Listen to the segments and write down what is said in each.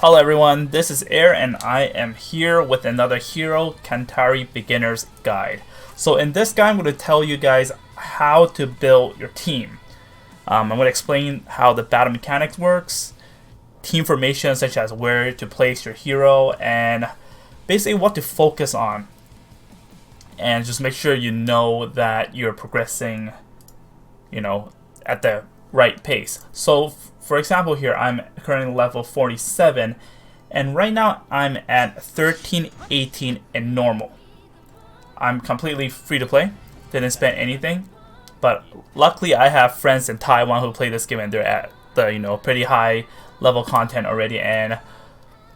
Hello everyone, this is Air and I am here with another Hero Cantare Beginner's Guide. So in this guide I'm going to tell you guys how to build your team. I'm going to explain how the battle mechanics works, team formation such as where to place your hero, and basically what to focus on. And just make sure you know that you're progressing, at the right pace. So for example here, I'm currently level 47 and right now I'm at 13, 18 in normal. I'm completely free to play, didn't spend anything, but luckily I have friends in Taiwan who play this game and they're at the pretty high level content already, and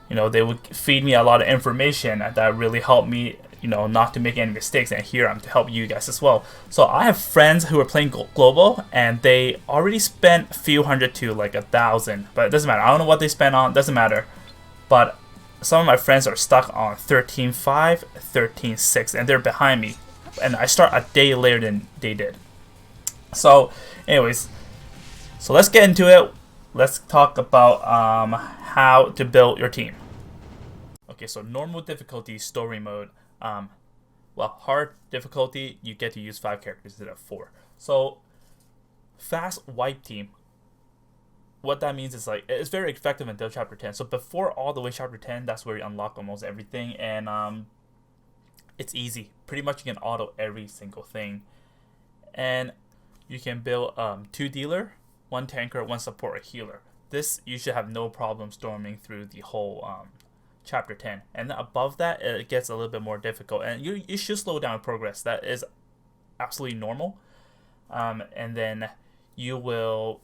they would feed me a lot of information that really helped me not to make any mistakes, and here I'm to help you guys as well. So I have friends who are playing global and they already spent a few hundred to like 1,000, but it doesn't matter. I don't know what they spent on, doesn't matter. But some of my friends are stuck on 13.5, 13.6 and they're behind me, and I start a day later than they did. So anyways, so let's get into it. Let's talk about how to build your team. Okay, so normal difficulty, story mode. Hard difficulty, you get to use 5 characters instead of 4. So fast wipe team, what that means is like it's very effective until chapter 10. So before all the way chapter 10, that's where you unlock almost everything, and it's easy. Pretty much you can auto every single thing, and you can build 2 dealer, 1 tanker, 1 support, a healer. This you should have no problem storming through the whole chapter 10, and then above that it gets a little bit more difficult, and you should slow down progress. That is absolutely normal, and then you will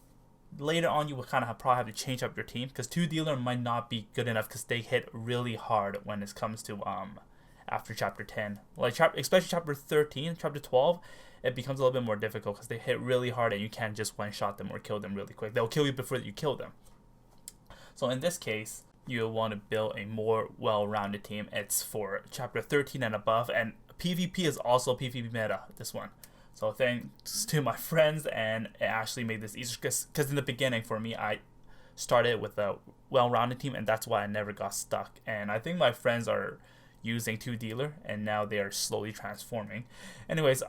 later on you will kind of probably have to change up your team, because 2 dealer might not be good enough because they hit really hard when it comes to after chapter 10, like especially chapter 13, chapter 12, it becomes a little bit more difficult because they hit really hard and you can't just one shot them or kill them really quick. They'll kill you before you kill them. So in this case you want to build a more well-rounded team. It's for chapter 13 and above, and PvP is also PvP meta, this one. So thanks to my friends, and it actually made this easier because in the beginning for me I started with a well-rounded team, and that's why I never got stuck. And I think my friends are using 2 dealer and now they are slowly transforming. Anyways,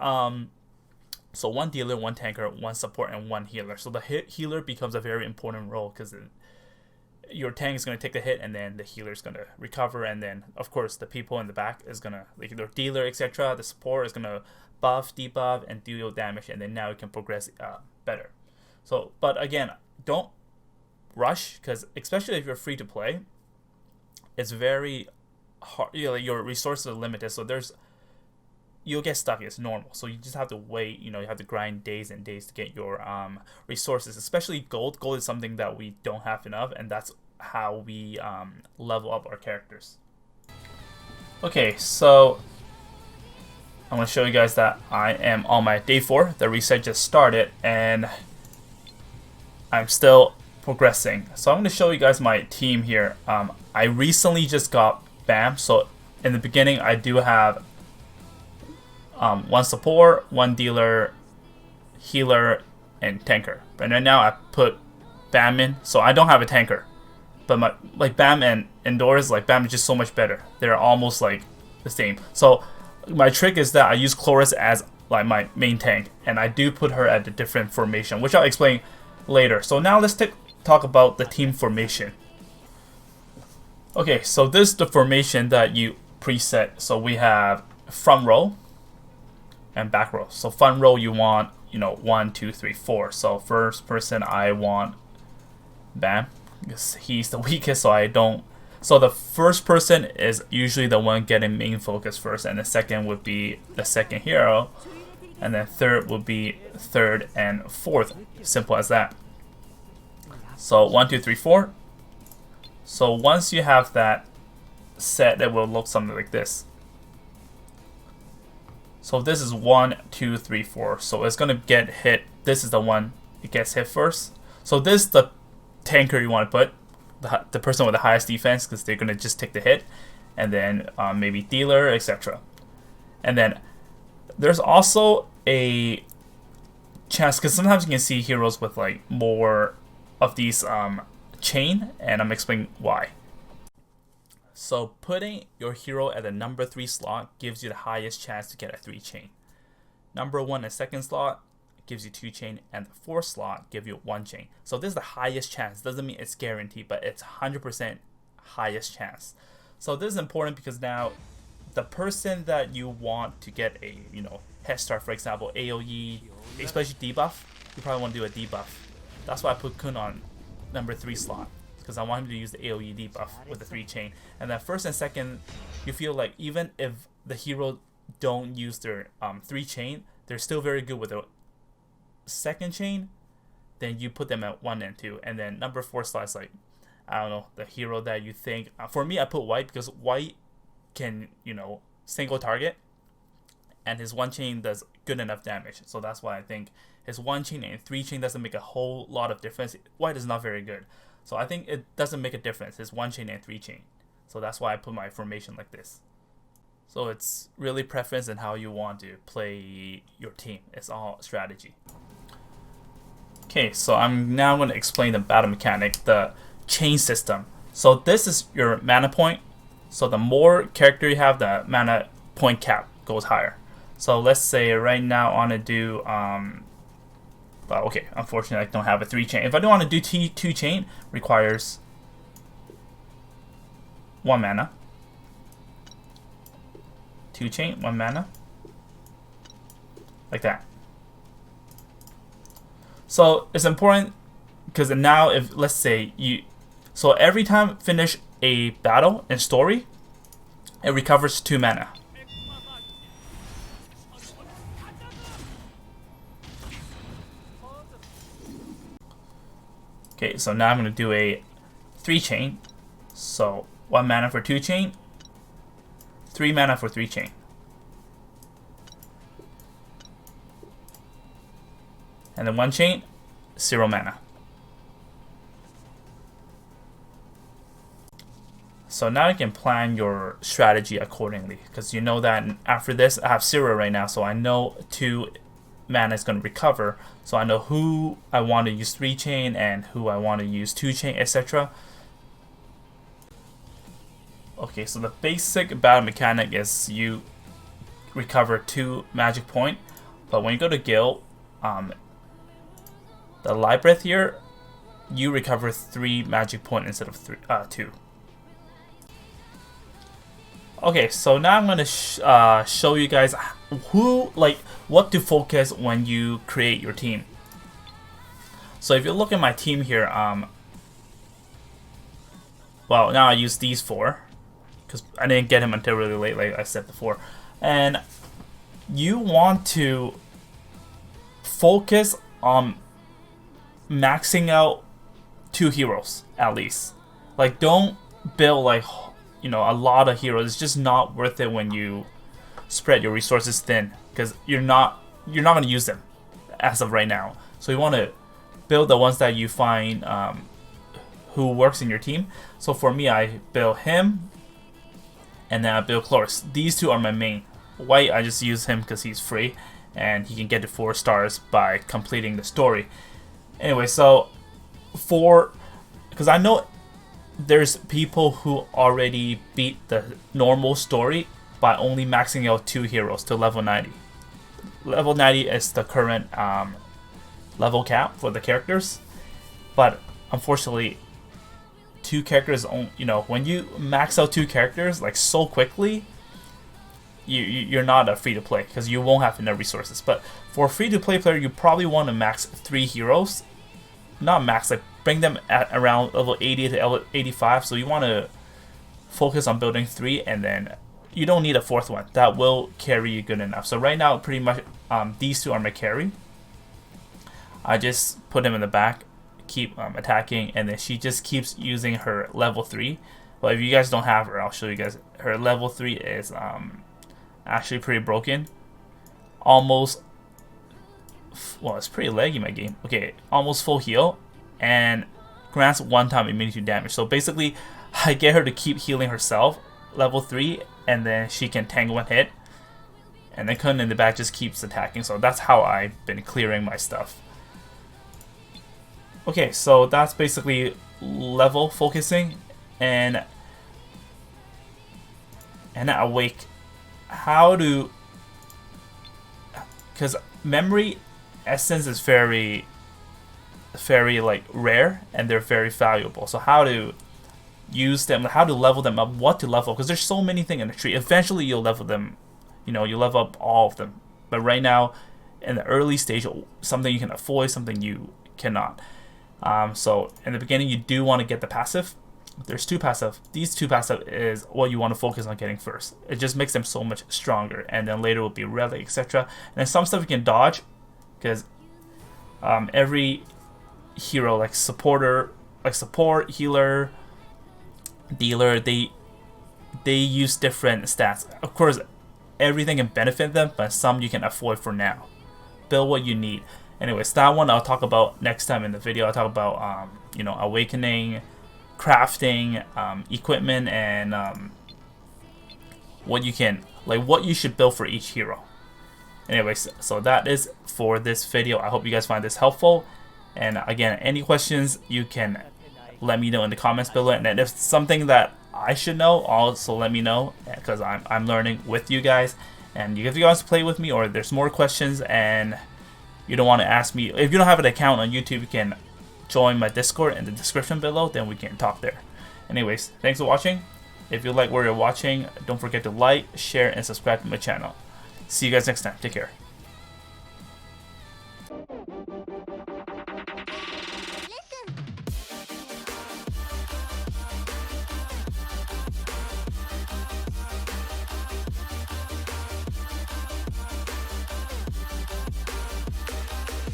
so 1 dealer, 1 tanker, 1 support, and 1 healer. So the healer becomes a very important role because your tank is going to take the hit and then the healer is going to recover, and then of course the people in the back is going to, like their dealer, etc. The support is going to buff, debuff, and deal damage, and then now you can progress better. So but again, don't rush, because especially if you're free to play, it's very hard. Your resources are limited, so you'll get stuck. It's normal, so you just have to wait. You have to grind days and days to get your resources, especially gold. Gold is something that we don't have enough, and that's how we level up our characters. Okay, so I'm going to show you guys that I am on my day 4. The reset just started and I'm still progressing. So I'm going to show you guys my team here. I recently just got BAM, so in the beginning I do have 1 support, 1 dealer, healer, and tanker. But right now I put BAM in, so I don't have a tanker. But BAM and indoors, BAM is just so much better. They're almost like the same. So my trick is that I use Chloris as like my main tank, and I do put her at a different formation, which I'll explain later. So now let's talk about the team formation. Okay, so this is the formation that you preset. So we have front row and back row. So front row you want 1, 2, 3, 4. So first person I want BAM, because he's the weakest, so I don't. So the first person is usually the one getting main focus first, and the second would be the second hero, and then third would be third and fourth. Simple as that. So 1, 2, 3, 4. So once you have that set, it will look something like this. So this is 1, 2, 3, 4. So it's gonna get hit. This is the one it gets hit first. So this is the tanker you want to put, the person with the highest defense, because they're gonna just take the hit, and then maybe dealer, etc. And then there's also a chance, because sometimes you can see heroes with like more of these chain, and I'm explaining why. So putting your hero at the number 3 slot gives you the highest chance to get a 3 chain. Number 1 and 2nd slot gives you 2 chain, and the 4th slot gives you 1 chain. So this is the highest chance. Doesn't mean it's guaranteed, but it's 100% highest chance. So this is important because now the person that you want to get a head start, for example AoE, especially debuff, you probably want to do a debuff. That's why I put Kun on number 3 slot, because I want him to use the AoE debuff with the 3 chain. And then 1st and 2nd, you feel like even if the hero don't use their 3 chain, they're still very good with the 2nd chain. Then you put them at 1 and 2, and then number 4 slot is like, I don't know, the hero that you think. For me, I put White because White can single target, and his 1 chain does good enough damage. So that's why I think his 1 chain and 3 chain doesn't make a whole lot of difference. White is not very good, so I think it doesn't make a difference, his 1 chain and 3 chain. So that's why I put my formation like this. So it's really preference and how you want to play your team. It's all strategy. Okay, so I'm now going to explain the battle mechanic, the chain system. So this is your mana point. So the more character you have, the mana point cap goes higher. So let's say right now I want to do well, okay, unfortunately I don't have a 3 chain. If I don't want to do 2 chain, requires 1 mana. 2 chain, 1 mana. Like that. So it's important because now if let's say so every time finish a battle in story, it recovers 2 mana. Okay, so now I'm going to do a 3 chain. So 1 mana for 2 chain, 3 mana for 3 chain. And then 1 chain, 0 mana. So now you can plan your strategy accordingly, because you know that after this I have 0 right now, so I know 2 mana is going to recover. So I know who I want to use 3 chain and who I want to use 2 chain, etc. Okay, so the basic battle mechanic is you recover 2 magic point, but when you go to guild, the light breath here, you recover 3 magic point instead of 2. Okay, so now I'm going to show you guys what to focus when you create your team. So if you look at my team here, well, now I use these 4 because I didn't get him until really late, like I said before. And you want to focus on maxing out 2 heroes at least. Like, don't build like a lot of heroes. It's just not worth it when you spread your resources thin, because you're not going to use them as of right now. So you want to build the ones that you find who works in your team. So for me, I build him, and then I build Cloris. These 2 are my main. White, I just use him because he's free and he can get to 4 stars by completing the story. Anyway, so because I know there's people who already beat the normal story by only maxing out 2 heroes to level 90. Level 90 is the current level cap for the characters, but unfortunately 2 characters, when you max out 2 characters like so quickly, you're not a free to play because you won't have enough resources. But for a free to play player, you probably want to max 3 heroes, not max, like bring them at around level 80 to level 85. So you want to focus on building 3, and then you don't need a 4th one. That will carry you good enough. So right now, pretty much these 2 are my carry. I just put them in the back, keep attacking, and then she just keeps using her level 3. But if you guys don't have her, I'll show you guys. Her level 3 is actually pretty broken. Almost, well, it's pretty laggy, my game. Okay, almost full heal, and grants 1-time immunity to damage. So basically, I get her to keep healing herself, level 3, and then she can tank 1 hit. And then Kun in the back just keeps attacking. So that's how I've been clearing my stuff. Okay, so that's basically level focusing. And and then Awake. How to, because memory essence is very like rare, and they're very valuable. So how to use them, how to level them up, what to level, because there's so many things in the tree. Eventually you'll level them, you know, you level up all of them. But right now, in the early stage, something you can avoid, something you cannot. So in the beginning, you do want to get the passive. There's 2 passive. These 2 passive is what you want to focus on getting first. It just makes them so much stronger, and then later will be relic, etc. And then some stuff you can dodge, because every hero, like supporter, like support, healer, dealer, they use different stats. Of course, everything can benefit them, but some you can avoid for now. Build what you need. Anyways, that one I'll talk about next time in the video. I'll talk about you know, awakening, crafting, equipment, and what you can, like, what you should build for each hero. Anyways, so that is for this video. I hope you guys find this helpful. And again, any questions you can let me know in the comments below. And if something that I should know, also let me know, because I'm learning with you guys. And if you guys play with me, or there's more questions and you don't want to ask me, if you don't have an account on YouTube, you can join my Discord in the description below, then we can talk there. Anyways, thanks for watching. If you like what you're watching, don't forget to like, share, and subscribe to my channel. See you guys next time. Take care.